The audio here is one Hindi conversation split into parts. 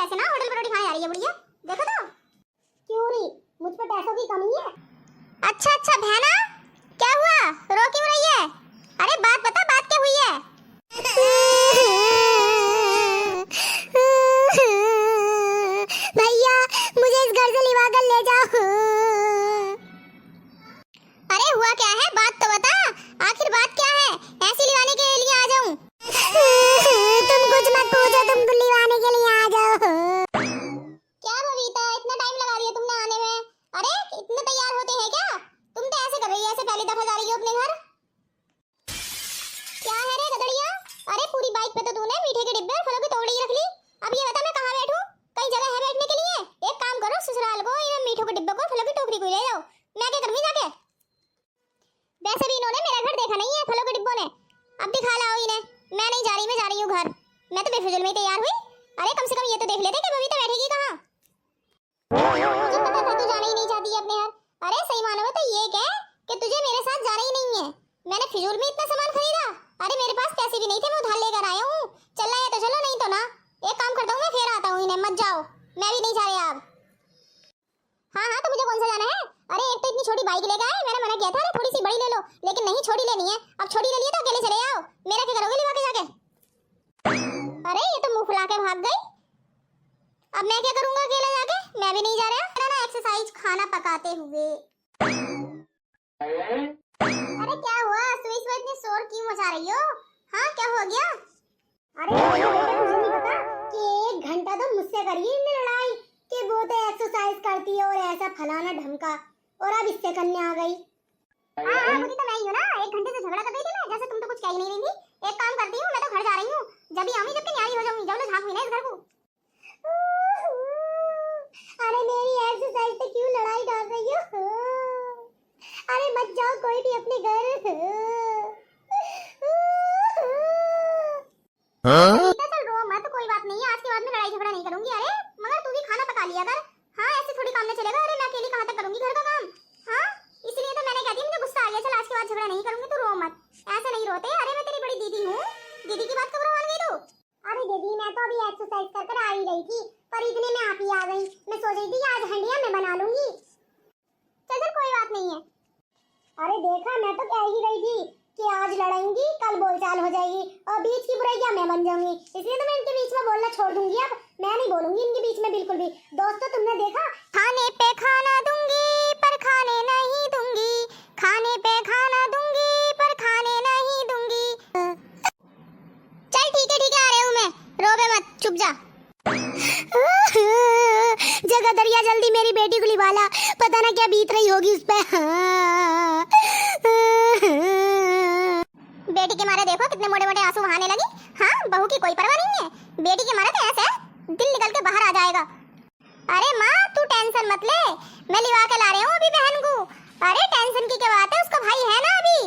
ऐसे ना होटल पर रोटी खाने जा रही है बुढ़िया। देखो तो। क्यों नहीं, मुझ पे पैसों की कमी है। अच्छा अच्छा बहना, क्या हुआ, रो क्यों रही है? अरे बात बता, बात क्या हुई है? भैया मुझे इस घर से लिवा कर ले जाओ। अरे हुआ क्या है, बात तो बता, आखिर बात क्या है? ऐसी लिवाने के लिए आ जाऊं? तुम कुछ मत पूछो, तुम लिवाने के लिए आ जाओ। क्या बबीता, इतना टाइम लगा रही है तुमने आने में? अरे इतने तैयार होते हैं क्या? तुम तो ऐसे कर रही है, ऐसे पहली दफा जा रही हो अपने घर। क्या है रे गदड़िया? अरे पूरी बाइक पे तो तूने मीठे के डिब्बे और फलों की टोकरी रख ली। अब ये बता मैं कहाँ बैठूं? कहीं जगह है बैठने के लिए? एक काम करो, ससुराल को इन मीठों के डिब्बे को फलों की टोकरी को ले जाओ। मैं क्या करूंगी जाके? वैसे भी इन्होंने मेरा घर देखा नहीं है फलों के डिब्बों ने। अब दिखा लाओ इन्हें। मैं नहीं जा रही, मैं जा रही हूँ घर। मैं तो बेफिजुल में ही तैयार हुई। अरे कम से कम ये तो देख लेते कि बबीता बैठेगी कहाँ। मुझे पता था तू जाना ही नहीं चाहती है अपने घर। अरे सही मानो तो ये कह कि तुझे मेरे साथ जाना ही नहीं है। मैंने फिजूल में इतना सामान खरीदा। अरे मेरे पास पैसे भी नहीं थे, मैं उधार लेकर आया हूँ। चलना है तो चलो, नहीं तो ना। एक काम करता हूँ, मैं फिर आता हूँ, इन्हें मत जाओ। मैं भी नहीं जा रही अब। हाँ हाँ, तो मुझे कौन सा जाना है? अरे एक तो इतनी छोटी बाइक लेकर आए, मैंने मना किया था थोड़ी सी बड़ी ले लो, लेकिन नहीं, छोटी लेनी है। अब छोटी ले लिया तो अकेले चले जाओ। मेरा क्या करोगे लिवा के जाके? अरे ये तो मुंह फुला के भाग गई। अब मैं क्या करूंगा अकेले जाके? मैं भी नहीं जा रहा ना एक्सरसाइज खाना पकाते हुए। अरे क्या हुआ, सुई सुई इतनी शोर क्यों मचा रही हो? हाँ क्या हो गया? अरे मुझे नहीं पता कि 1 घंटा तो मुझसे करी इनने लड़ाई कि वो तो एक्सरसाइज करती है और ऐसा फलाना ढमका, और अब इससे करने आ गई। हाँ मुझे तो मैं ही हूँ ना, 1 घंटे से झगड़ा कर रही थी मैं, जैसे तुम तो कुछ कह ही नहीं रही थी। एक काम करती हूँ, मैं तो घर जा रही हूँ। जब भी आऊंगी, जब कि न्यारी हो जाऊंगी, जब झांक हुई ना इस घर को। अरे मेरी एक्सरसाइज पे क्यों लड़ाई डाल रही हो? अरे मत जाओ कोई भी अपने घर। चल रो मत, कोई बात नहीं है, आज के बाद में लड़ाई झगड़ा नहीं करूंगी। अरे मगर तू भी खाना पका लिया कर। हाँ ऐसे थोड़ी काम में चलेगा। अरे मैं अकेली कहाँ तक करूंगी घर का काम? हाँ इसलिए तो मैंने कहती हूँ, मुझे गुस्सा आ गया। चल आज के बाद झगड़ा नहीं करूंगी, तू रो मत। ऐसे नहीं रोते। अरे मैं तेरी बड़ी दीदी हूँ। दीदी की बात कब मान गई तू? अरे दीदी मैं तो अभी एक्सरसाइज कर कर आ ही रही थी, पर इतने में आप ही आ गई। मैं सोच रही थी कि आज हंडिया मैं बना लूंगी। चल चल कोई बात नहीं है। अरे देखा, मैं तो कह ही रही थी कि आज लड़ेंगी, कल बोलचाल हो जाएगी और बीच की बुराइयां मैं बन जाऊंगी। इसलिए तो मैं इनके बीच में बोलना छोड़ दूंगी। अब मैं नहीं बोलूंगी इनके बीच में बिल्कुल भी। दोस्तों तुमने देखा, खाने पे खाना दूंगी पर खाने नहीं दूंगी, खाने पे खाना दूंगी पर खाने नहीं दूंगी। चल ठीक है आ रही हूँ मैं, रोवे मत, चुप जा। जगह दरिया, जल्दी मेरी बेटी को लिवाला, पता ना क्या बीत रही होगी उस पे। बेटी के मारे देखो कितने मोटे मोटे आंसू बहाने लगी। हाँ बहू की कोई परवाह नहीं है, बेटी के मारे तो ऐसे दिल निकल के बाहर आ जाएगा। अरे माँ तू टेंशन मत ले, मैं लिवा के ला रही हूँ अभी बहन को। अरे टेंशन की क्या बात है, उसका भाई है ना अभी,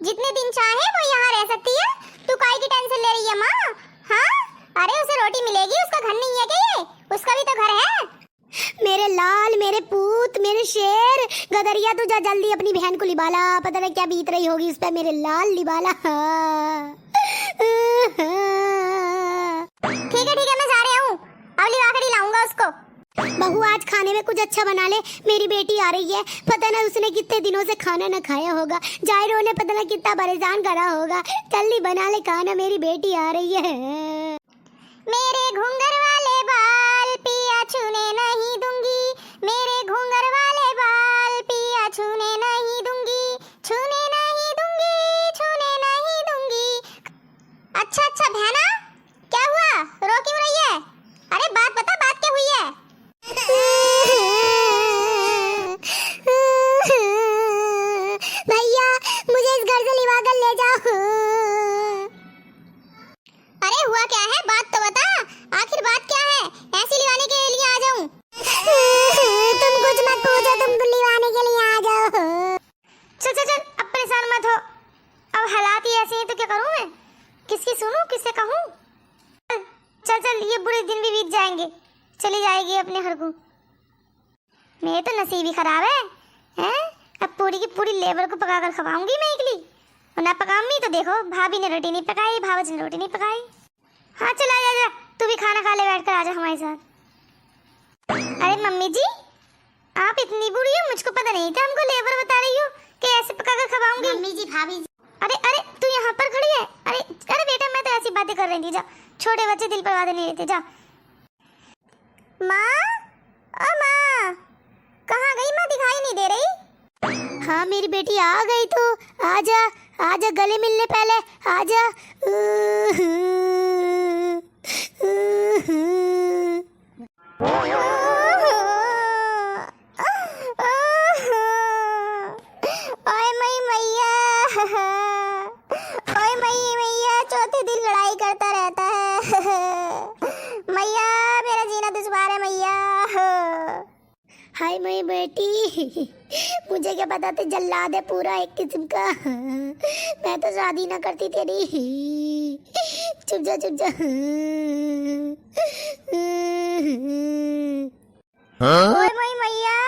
जितने दिन चाहे वो यहाँ रह सकती है। तू काहे की टेंशन ले रही है माँ? हाँ अरे उसे रोटी मिलेगी, उसका घर नहीं है क्या ये? उसका भी तो घर है। मेरे लाल, मेरे पूत, मेरे शेर, गदरिया तू जा जल्दी अपनी बहन को लिबाला, पता नहीं क्या बीत रही होगी उस पे। मेरे लाल लिबाला। ठीक है मैं जा रही हूँ, अब लिवा कर ही लाऊंगा उसको। बहू आज खाने में कुछ अच्छा बना ले, मेरी बेटी आ रही है। पता ना उसने कितने दिनों से खाना ना खाया होगा, जाहिर ने पता ना कितना परेशान करा होगा। जल्दी बना ले खाना, मेरी बेटी आ रही है। मेरे घूंघर वाले बाल पिया छूने नहीं दूंगी, मेरे घूंघर वाले बाल पिया छूने नहीं दूंगी, छूने नहीं दूंगी, छूने नहीं दूंगी। अच्छा बहना, क्या हुआ, रो क्यों रही है? अरे बात बता, बात क्या हुई है? भैया मुझे इस घर से लिवा कर ले जाओ। अरे हुआ क्या है, बात तो बता, आखिर बात क्या है? ऐसी लिवाने के लिए आ जाऊं? तुम कुछ मत पूछो, तुम लिवाने के लिए आ जाओ। चल अब परेशान मत हो, अब हालात ही ऐसे हैं तो क्या करूं मैं? किसकी सुनूं, किससे कहूं? चल ये बुरे दिन भी बीत जाएंगे, चली जाएगी अपने घर को। मेरे तो नसीब ही खराब है, हैं? अब पूरी की पूरी लेबर को पकाकर खवाऊंगी मैं इकली, और ना पकाऊंगी तो देखो भाभी ने रोटी नहीं पकाई, भावज ने रोटी नहीं पकाई। हाँ चला जा। तू भी खाना खा ले, बैठ कर आजा हमारे साथ। अरे मम्मी जी, आप इतनी बूढ़ी हो, मुझको पता नहीं था, हमको लेबर बता रही हो कि ऐसे पका कर खवाऊंगी। मम्मी जी, भाभी जी। अरे अरे तू यहाँ पर खड़ी है? अरे अरे बेटा, मैं तो ऐसी बातें कर रही थी, जा। छोटे बच्चे दिल पर बातें नहीं रहते, जा। माँ, ओ माँ, कहाँ गई माँ? दिखाई नहीं दे रही। हाँ मेरी बेटी आ गई, तो आजा आजा, गले मिलने पहले आजा। ओए मई मैया, ओए मई मैया, चौथे दिन लड़ाई करता रहता है। मैया मेरा जीना दुश्वार है मैया। हाय मेरी बेटी, मुझे क्या पता था, जल्लाद है पूरा एक किस्म का। मैं तो शादी ना करती तेरी। चुप जा चुप जा। ओए मई मैया,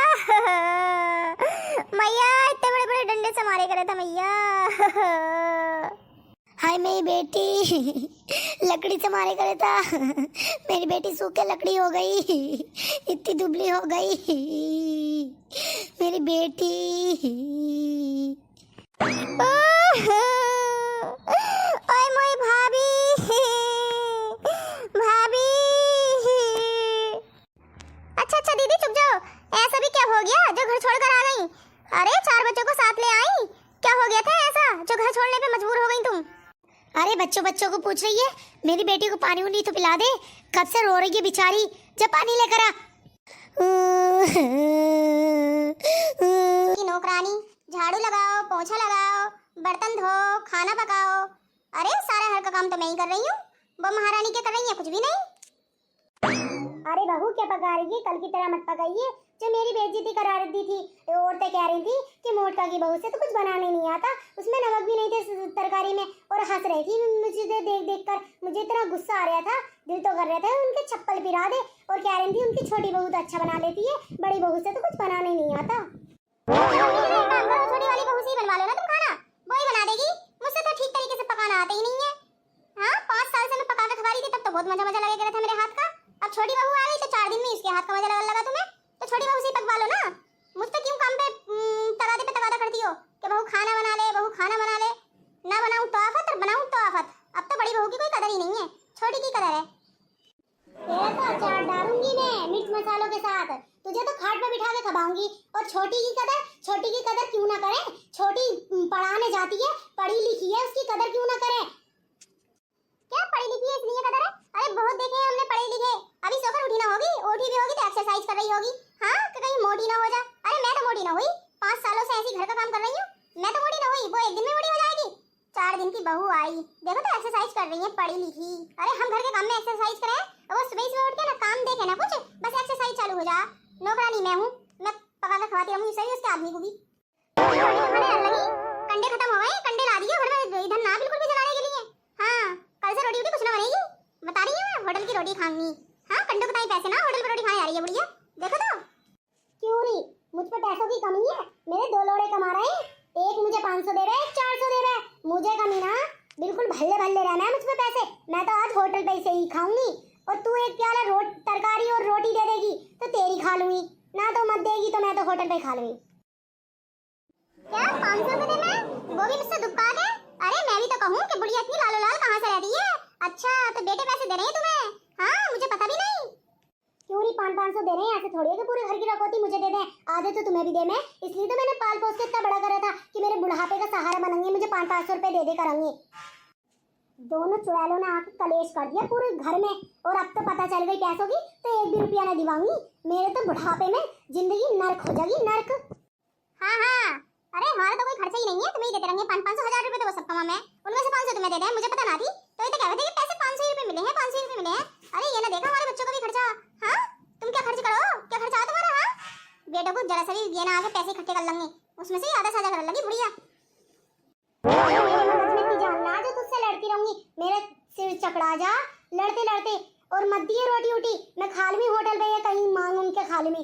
मैया इतने बड़े बड़े डंडे से मारे करे था मैया। हाय मेरी बेटी, लकड़ी से मारे करे था। मेरी बेटी सूखे लकड़ी हो गई, इतनी दुबली हो गई मेरी बेटी। ओए मोई भाभी, भाभी। अच्छा अच्छा दीदी चुप जाओ। ऐसा भी क्या हो गया जो घर छोड़कर आ गई? अरे 4 बच्चों को साथ ले आई, क्या हो गया था ऐसा जो घर छोड़ने पे मजबूर हो गई तुम? अरे बच्चों बच्चों को पूछ रही है, मेरी बेटी को पानी उनी तो पिला दे, कब से रो रही है बेचारी। जब पानी लेकर आ। नौकरानी, झाड़ू लगाओ, पोंछा लगाओ, बर्तन धो, खाना पकाओ। अरे सारा घर का काम तो मैं ही कर रही हूँ, वो महारानी क्या कर रही है? कुछ भी नहीं। अरे बहू क्या पका रही है? कल की तरह मत पकाइए, जो मेरी बेइज्जती करा रही थी। औरतें कह रही थी कि मोटका की बहू से तो कुछ बनाने नहीं आता, उसमें नमक भी नहीं थे तरकारी में, और हंस रही थी मुझे देख देख कर। मुझे इतना गुस्सा आ रहा था, दिल तो कर रहा था उनके चप्पल पिरा दे। और कह रही थी उनकी छोटी बहू तो अच्छा बना लेती है, बड़ी बहू से तो कुछ बनाने नहीं आता। छोटी वाली बहू से ही बनवा लो ना तुम खाना, वो ही बना देगी। मुझसे तो ठीक तरीके से पकाना आता ही नहीं है। हाँ 5 साल से मैं पका कर खवा रही थी, तब तो बहुत मजा मजा लगा था मेरे हाथ का। अब छोटी बहू आ गई तो 4 दिन में इसके हाथ का मजा लगा तुम्हें, तो छोटी बहू से ही पकवा लो ना। मुझ पे क्यों काम पे तगादा करती हो कि बहू खाना बना ले, बहू खाना बना ले। ना बनाऊं तो आफत और बनाऊं तो आफत। अब तो बड़ी बहू की कोई कदर ही नहीं है, छोटी की कदर है। तेरा तो अचार डालूंगी मैं मिर्च मसालों के साथ, तुझे तो खाट पे बिठा के खवाऊंगी। और छोटी की कदर क्यों ना करें? छोटी पढ़ाने जाती है, पढ़ी लिखी है, उसकी कदर क्यों ना करें? क्या पढ़ी लिखी है इसलिए कदर है? अरे बहुत देखे हैं हमने पढ़े लिखे। अभी सोकर उठी ना होगी, उठी भी होगी तो एक्सरसाइज कर रही होगी। हाँ कि कहीं मोटी ना हो जा। अरे मैं तो मोटी ना हुई, 5 सालों से ऐसी घर का काम कर रही हूँ, मैं तो मोटी ना हुई, वो एक दिन में मोटी हो जाएगी। 4 दिन की बहू आई, देखो तो एक्सरसाइज कर रही है, पढ़ी लिखी। अरे हम घर के काम में एक्सरसाइज करें, वो सुबह उठ के ना काम देखे ना कुछ, बस एक्सरसाइज चालू हो जा। नौकरानी मैं हूँ, मैं पका कर खवाती रहूंगी, सही उसके आदमी को भी। कंडे खत्म हो गए, कंडे ला दिए घर में, इधर ना बिल्कुल भी जलाने के लिए। हाँ कल से रोटी कुछ ना बनेगी, बता रही हूँ मैं, होटल की रोटी खाऊंगी। हाँ कंडों बताई पैसे ना, होटल पर रोटी खाने आ रही है बुढ़िया। देखो तो क्यों नहीं, मुझ पे पैसों की कमी है। मेरे 2 लोड़े कमा रहे हैं, एक मुझे 500 दे रहा है, 400 दे रहा है। मुझे कमी ना, बिल्कुल भल्ले भल्ले रहना है मुझ पे पैसे। मैं तो आज होटल पे से ही खाऊंगी, और तू एक प्याला तरकारी और रोटी दे देगी तो तेरी खा लूंगी, ना तो मत देगी तो मैं तो होटल पे खा लूंगी। क्या 500 रुपए देना है, वो भी मुझसे दुक्का के? अरे मैं भी तो कहूँ कि बुढ़िया इतनी लालो लाल कहाँ से रहती है। अच्छा तो बेटे पैसे दे रहे हैं तुम्हें? हाँ मुझे पता भी नहीं। क्यों नहीं 500 दे रहे हैं, ऐसे थोड़ी है कि पूरे घर की रखोती मुझे दे दें, आधे तो तुम्हें भी दे। मैं इसलिए तो मैंने पाल पोस के इतना बड़ा करा था कि मेरे बुढ़ापे का सहारा बनेंगे, मुझे 500 रुपए दे करेंगे। दोनों चुड़ैलों ने आके कलेश कर दिया पूरे घर में, और अब तो पता चल गई पैसों की, तो 1 भी रुपया नहीं दिवाऊंगी। मेरे तो बुढ़ापे में जिंदगी नर्क हो जाएगी, नर्क। हाँ हाँ, अरे हमारा तो कोई खर्चा ही नहीं है, तुम्हें ही देते रहेंगे 500 1000 रुपए, तो वो सब कमा मैं, उनमें से 500 तुम्हें दे दें, मुझे पता ना थी। तो ये तो कह रहे थे कि पैसे 500 रुपए मिले हैं, 500 रुपए मिले हैं। अरे ये ना देखा हमारे बच्चों का भी खर्चा। हाँ तुम क्या खर्च करो, क्या खर्चा है तुम्हारा? हाँ बेटों को जरा सा भी ये ना आके पैसे इकट्ठे कर लेंगे, उसमें से आधा साझा कर लगी बुढ़िया। जो तुझसे लड़ती रहूंगी, मेरे सिर चकरा जा लड़ते लड़ते। और मत दिए रोटी उटी, मैं खा लूंगी होटल पे या कहीं मांग उनके खा लूंगी।